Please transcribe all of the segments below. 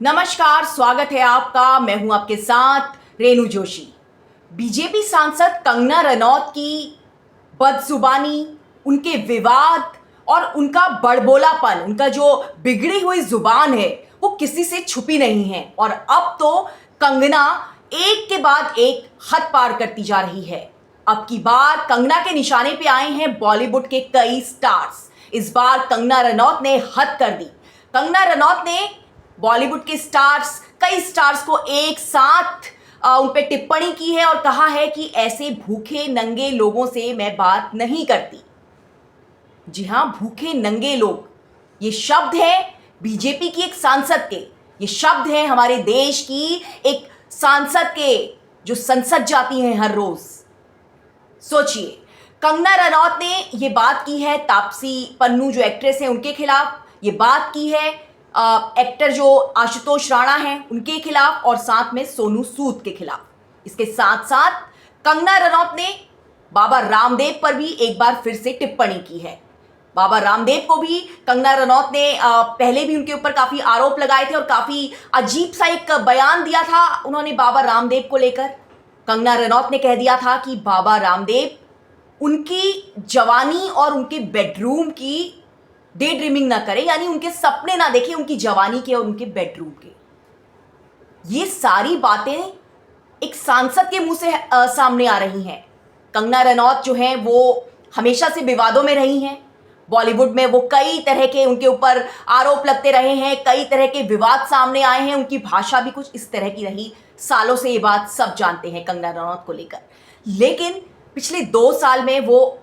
नमस्कार, स्वागत है आपका। मैं हूं आपके साथ रेणु जोशी। बीजेपी सांसद कंगना रनौत की बदजुबानी, उनके विवाद और उनका बड़बोलापन, उनका जो बिगड़ी हुई जुबान है वो किसी से छुपी नहीं है। और अब तो कंगना एक के बाद एक हद पार करती जा रही है। अब की बार कंगना के निशाने पे आए हैं बॉलीवुड के कई स्टार्स। इस बार कंगना रनौत ने हद कर दी। कंगना रनौत ने बॉलीवुड के कई स्टार्स को एक साथ उन पे टिप्पणी की है और कहा है कि ऐसे भूखे नंगे लोगों से मैं बात नहीं करती। जी हां, भूखे नंगे लोग, ये शब्द है बीजेपी की एक सांसद के, ये शब्द है हमारे देश की एक सांसद के जो संसद जाती हैं हर रोज। सोचिए, कंगना रनौत ने ये बात की है तापसी पन्नू जो एक्ट्रेस है उनके खिलाफ, ये बात की है एक्टर जो आशुतोष राणा हैं उनके खिलाफ और साथ में सोनू सूद के खिलाफ। इसके साथ साथ कंगना रनौत ने बाबा रामदेव पर भी एक बार फिर से टिप्पणी की है। बाबा रामदेव को भी कंगना रनौत ने पहले भी उनके ऊपर काफी आरोप लगाए थे और काफी अजीब सा एक बयान दिया था उन्होंने बाबा रामदेव को लेकर। कंगना रनौत ने कह दिया था कि बाबा रामदेव उनकी जवानी और उनके बेडरूम की डे ड्रीमिंग ना करे, यानी उनके सपने ना देखे उनकी जवानी के और उनके बेडरूम के। ये सारी बातें एक सांसद के मुंह से सामने आ रही हैं। कंगना रनौत जो हैं वो हमेशा से विवादों में रही हैं। बॉलीवुड में वो कई तरह के उनके ऊपर आरोप लगते रहे हैं, कई तरह के विवाद सामने आए हैं। उनकी भाषा भी कुछ इस तरह की रही। सालों से ये बात सब जानते हैं कंगना रनौत को लेकर। लेकिन पिछले 2 साल में वो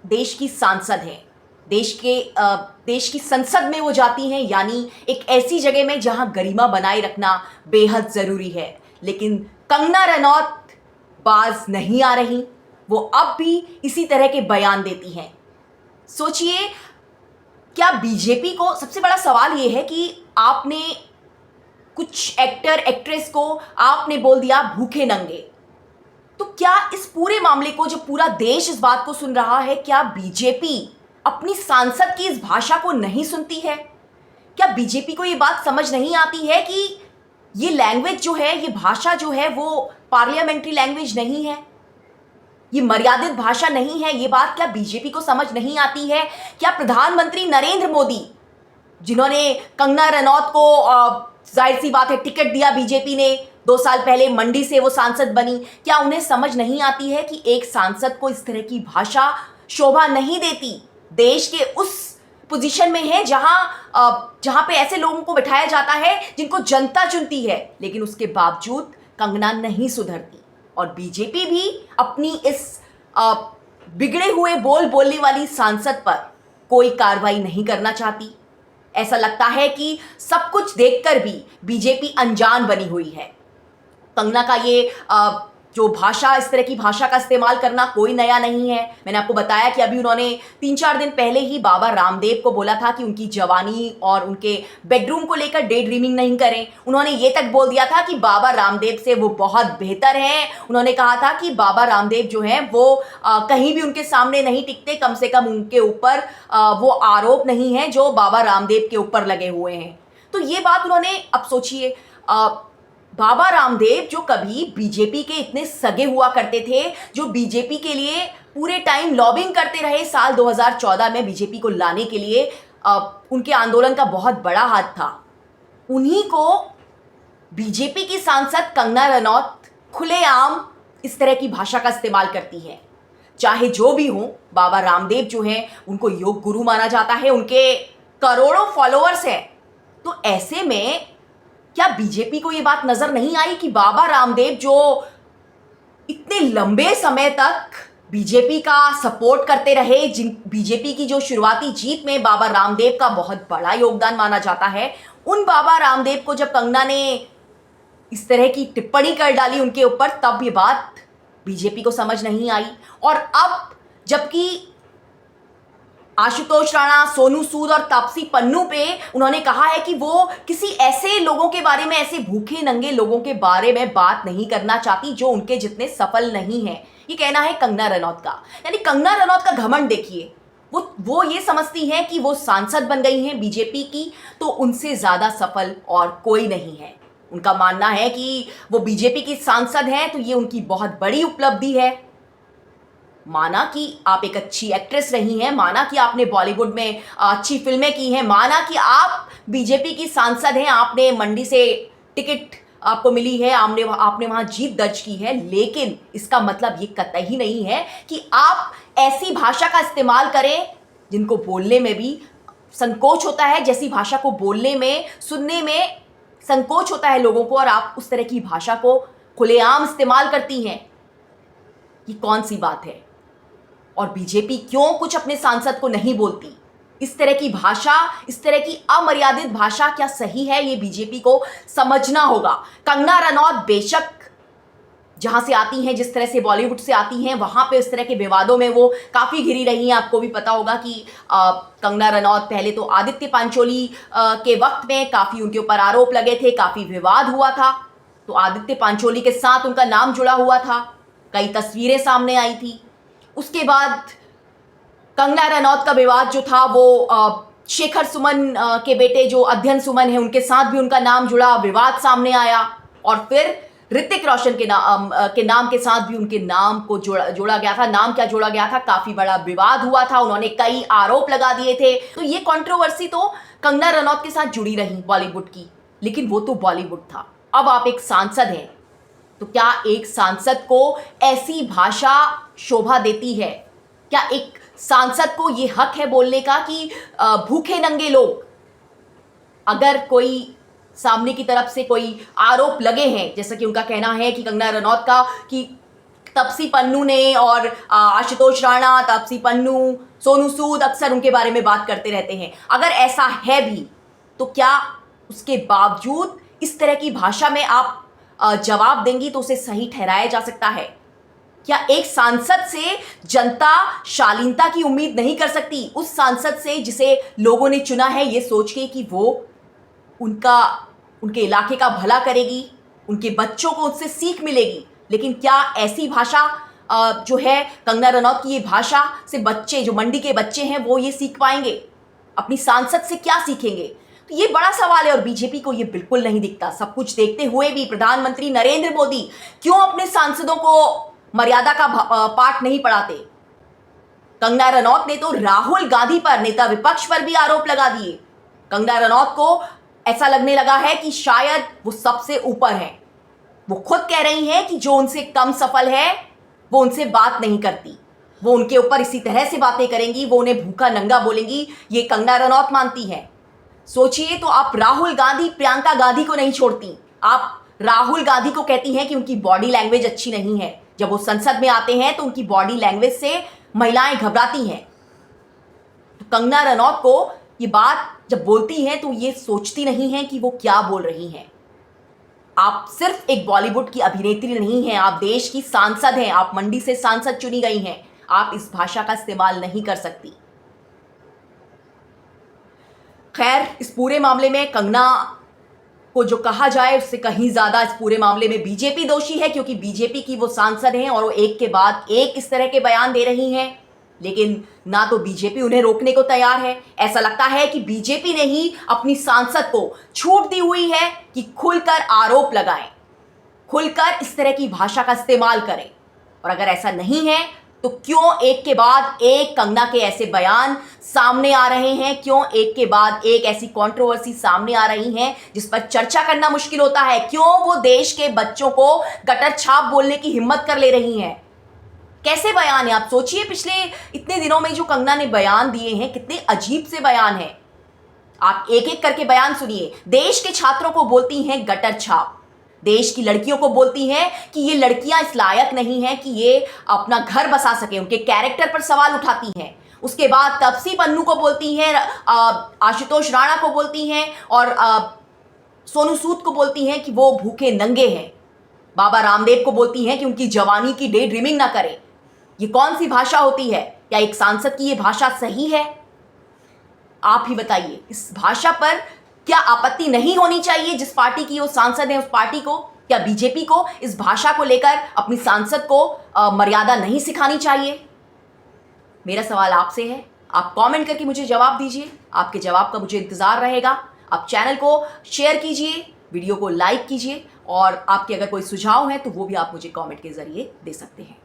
देश की सांसद हैं, देश की संसद में वो जाती हैं, यानी एक ऐसी जगह में जहां गरिमा बनाए रखना बेहद जरूरी है। लेकिन कंगना रनौत बाज नहीं आ रही, वो अब भी इसी तरह के बयान देती हैं। सोचिए, क्या बीजेपी को, सबसे बड़ा सवाल ये है कि आपने कुछ एक्टर एक्ट्रेस को आपने बोल दिया भूखे नंगे, तो क्या इस पूरे मामले को, जब पूरा देश इस बात को सुन रहा है, क्या बीजेपी अपनी सांसद की इस भाषा को नहीं सुनती है? क्या बीजेपी को ये बात समझ नहीं आती है कि ये लैंग्वेज जो है, ये भाषा जो है वो पार्लियामेंट्री लैंग्वेज नहीं है, ये मर्यादित भाषा नहीं है? ये बात क्या बीजेपी को समझ नहीं आती है? क्या प्रधानमंत्री नरेंद्र मोदी, जिन्होंने कंगना रनौत को जाहिर सी बात है टिकट दिया बीजेपी ने, 2 साल पहले मंडी से वो सांसद बनी, क्या उन्हें समझ नहीं आती है कि एक सांसद को इस तरह की भाषा शोभा नहीं देती? देश के उस पोजीशन में है जहां पे ऐसे लोगों को बिठाया जाता है जिनको जनता चुनती है, लेकिन उसके बावजूद कंगना नहीं सुधरती और बीजेपी भी अपनी इस बिगड़े हुए बोलने वाली सांसद पर कोई कार्रवाई नहीं करना चाहती। ऐसा लगता है कि सब कुछ देखकर भी बीजेपी अनजान बनी हुई है। कंगना का ये जो भाषा, इस तरह की भाषा का इस्तेमाल करना कोई नया नहीं है। मैंने आपको बताया कि अभी उन्होंने 3-4 दिन पहले ही बाबा रामदेव को बोला था कि उनकी जवानी और उनके बेडरूम को लेकर डे ड्रीमिंग नहीं करें। उन्होंने ये तक बोल दिया था कि बाबा रामदेव से वो बहुत बेहतर हैं। उन्होंने कहा था कि बाबा रामदेव जो हैं वो कहीं भी उनके सामने नहीं टिकते, कम से कम उनके ऊपर वो आरोप नहीं है जो बाबा रामदेव के ऊपर लगे हुए हैं। तो ये बात उन्होंने, अब सोचिए, बाबा रामदेव जो कभी बीजेपी के इतने सगे हुआ करते थे, जो बीजेपी के लिए पूरे टाइम लॉबिंग करते रहे, साल 2014 में बीजेपी को लाने के लिए उनके आंदोलन का बहुत बड़ा हाथ था, उन्हीं को बीजेपी की सांसद कंगना रनौत खुलेआम इस तरह की भाषा का इस्तेमाल करती है। चाहे जो भी हो, बाबा रामदेव जो हैं उनको योग गुरु माना जाता है, उनके करोड़ों फॉलोअर्स हैं। तो ऐसे में क्या बीजेपी को यह बात नजर नहीं आई कि बाबा रामदेव जो इतने लंबे समय तक बीजेपी का सपोर्ट करते रहे, जिन बीजेपी की जो शुरुआती जीत में बाबा रामदेव का बहुत बड़ा योगदान माना जाता है, उन बाबा रामदेव को जब कंगना ने इस तरह की टिप्पणी कर डाली उनके ऊपर, तब ये बात बीजेपी को समझ नहीं आई। और अब जबकि आशुतोष राणा, सोनू सूद और तापसी पन्नू पे उन्होंने कहा है कि वो किसी ऐसे लोगों के बारे में, ऐसे भूखे नंगे लोगों के बारे में बात नहीं करना चाहती जो उनके जितने सफल नहीं हैं। ये कहना है कंगना रनौत का। यानी कंगना रनौत का घमंड देखिए, वो ये समझती हैं कि वो सांसद बन गई हैं बीजेपी की, तो उनसे ज़्यादा सफल और कोई नहीं है। उनका मानना है कि वो बीजेपी की सांसद हैं तो ये उनकी बहुत बड़ी उपलब्धि है। माना कि आप एक अच्छी एक्ट्रेस रही हैं, माना कि आपने बॉलीवुड में अच्छी फिल्में की हैं, माना कि आप बीजेपी की सांसद हैं, आपने मंडी से टिकट आपको मिली है, आपने वहां जीत दर्ज की है, लेकिन इसका मतलब ये कतई नहीं है कि आप ऐसी भाषा का इस्तेमाल करें जिनको बोलने में भी संकोच होता है, जैसी भाषा को बोलने में, सुनने में संकोच होता है लोगों को, और आप उस तरह की भाषा को खुलेआम इस्तेमाल करती हैं। ये कौन सी बात है? और बीजेपी क्यों कुछ अपने सांसद को नहीं बोलती? इस तरह की भाषा, इस तरह की अमर्यादित भाषा क्या सही है? ये बीजेपी को समझना होगा। कंगना रनौत बेशक जहां से आती हैं, जिस तरह से बॉलीवुड से आती हैं, वहां पे इस तरह के विवादों में वो काफी घिरी रही हैं। आपको भी पता होगा कि कंगना रनौत पहले तो आदित्य पांचोली के वक्त में काफी उनके ऊपर आरोप लगे थे, काफी विवाद हुआ था, तो आदित्य पांचोली के साथ उनका नाम जुड़ा हुआ था, कई तस्वीरें सामने आई थी। उसके बाद कंगना रनौत का विवाद जो था वो शेखर सुमन के बेटे जो अध्ययन सुमन है उनके साथ भी उनका नाम जुड़ा, विवाद सामने आया, और फिर ऋतिक रोशन के नाम के साथ भी उनके नाम को जोड़ा गया था। नाम क्या जोड़ा गया था, काफी बड़ा विवाद हुआ था, उन्होंने कई आरोप लगा दिए थे। तो ये कंट्रोवर्सी तो कंगना रनौत के साथ जुड़ी रही बॉलीवुड की, लेकिन वो तो बॉलीवुड था। अब आप एक सांसद हैं, तो क्या एक सांसद को ऐसी भाषा शोभा देती है? क्या एक सांसद को ये हक है बोलने का कि भूखे नंगे लोग, अगर कोई सामने की तरफ से कोई आरोप लगे हैं, जैसा कि उनका कहना है कि कंगना रनौत का कि तापसी पन्नू ने और आशुतोष राणा, तापसी पन्नू, सोनू सूद अक्सर उनके बारे में बात करते रहते हैं, अगर ऐसा है भी तो क्या उसके बावजूद इस तरह की भाषा में आप जवाब देंगी तो उसे सही ठहराया जा सकता है? क्या एक सांसद से जनता शालीनता की उम्मीद नहीं कर सकती? उस सांसद से जिसे लोगों ने चुना है ये सोच के कि वो उनके इलाके का भला करेगी, उनके बच्चों को उससे सीख मिलेगी, लेकिन क्या ऐसी भाषा जो है कंगना रनौत की, ये भाषा से बच्चे, जो मंडी के बच्चे हैं, वो ये सीख पाएंगे? अपनी सांसद से क्या सीखेंगे? तो ये बड़ा सवाल है, और बीजेपी को ये बिल्कुल नहीं दिखता। सब कुछ देखते हुए भी प्रधानमंत्री नरेंद्र मोदी क्यों अपने सांसदों को मर्यादा का पाठ नहीं पढ़ाते? कंगना रनौत ने तो राहुल गांधी पर, नेता विपक्ष पर भी आरोप लगा दिए। कंगना रनौत को ऐसा लगने लगा है कि शायद वो सबसे ऊपर है। वो खुद कह रही हैं कि जो उनसे कम सफल है वो उनसे बात नहीं करती, वो उनके ऊपर इसी तरह से बातें करेंगी, वो उन्हें भूखा नंगा बोलेंगी, ये कंगना रनौत मानती हैं। सोचिए तो, आप राहुल गांधी, प्रियंका गांधी को नहीं छोड़ती, आप राहुल गांधी को कहती हैं कि उनकी बॉडी लैंग्वेज अच्छी नहीं है। जब वो संसद में आते हैं तो उनकी बॉडी लैंग्वेज से महिलाएं घबराती हैं। तो कंगना रनौत को ये बात जब बोलती हैं तो ये सोचती नहीं हैं कि वो क्या बोल रही हैं। आप सिर्फ एक बॉलीवुड की अभिनेत्री नहीं हैं, आप देश की सांसद हैं, आप मंडी से सांसद चुनी गई हैं, आप इस भाषा का इस्तेमाल नहीं कर सकती। खैर, इस पूरे मामले में कंगना को जो कहा जाए उससे कहीं ज्यादा इस पूरे मामले में बीजेपी दोषी है, क्योंकि बीजेपी की वो सांसद हैं और वो एक के बाद एक इस तरह के बयान दे रही हैं, लेकिन ना तो बीजेपी उन्हें रोकने को तैयार है। ऐसा लगता है कि बीजेपी ने ही अपनी सांसद को छूट दी हुई है कि खुलकर आरोप लगाएं, खुलकर इस तरह की भाषा का इस्तेमाल करें। और अगर ऐसा नहीं है तो क्यों एक के बाद एक कंगना के ऐसे बयान सामने आ रहे हैं? क्यों एक के बाद एक ऐसी कंट्रोवर्सी सामने आ रही हैं जिस पर चर्चा करना मुश्किल होता है? क्यों वो देश के बच्चों को गटर छाप बोलने की हिम्मत कर ले रही हैं? कैसे बयान है? आप सोचिए, पिछले इतने दिनों में जो कंगना ने बयान दिए हैं, कितने अजीब से बयान हैं। आप एक एक करके बयान सुनिए। देश के छात्रों को बोलती हैं गटर छाप, देश की लड़कियों को बोलती हैं कि ये लड़कियां इस लायक नहीं हैं कि ये अपना घर बसा सके, उनके कैरेक्टर पर सवाल उठाती हैं। उसके बाद तापसी पन्नू को बोलती हैं, आशुतोष राणा को बोलती हैं, और सोनू सूद को बोलती हैं कि वो भूखे नंगे हैं। बाबा रामदेव को बोलती हैं कि उनकी जवानी की डे ड्रीमिंग ना करें। ये कौन सी भाषा होती है? क्या एक सांसद की ये भाषा सही है? आप ही बताइए। इस भाषा पर क्या आपत्ति नहीं होनी चाहिए? जिस पार्टी की वो सांसद है, उस पार्टी को, क्या बीजेपी को इस भाषा को लेकर अपनी सांसद को मर्यादा नहीं सिखानी चाहिए? मेरा सवाल आपसे है, आप कमेंट करके मुझे जवाब दीजिए, आपके जवाब का मुझे इंतजार रहेगा। आप चैनल को शेयर कीजिए, वीडियो को लाइक कीजिए और आपके अगर कोई सुझाव है तो वो भी आप मुझे कमेंट के जरिए दे सकते हैं।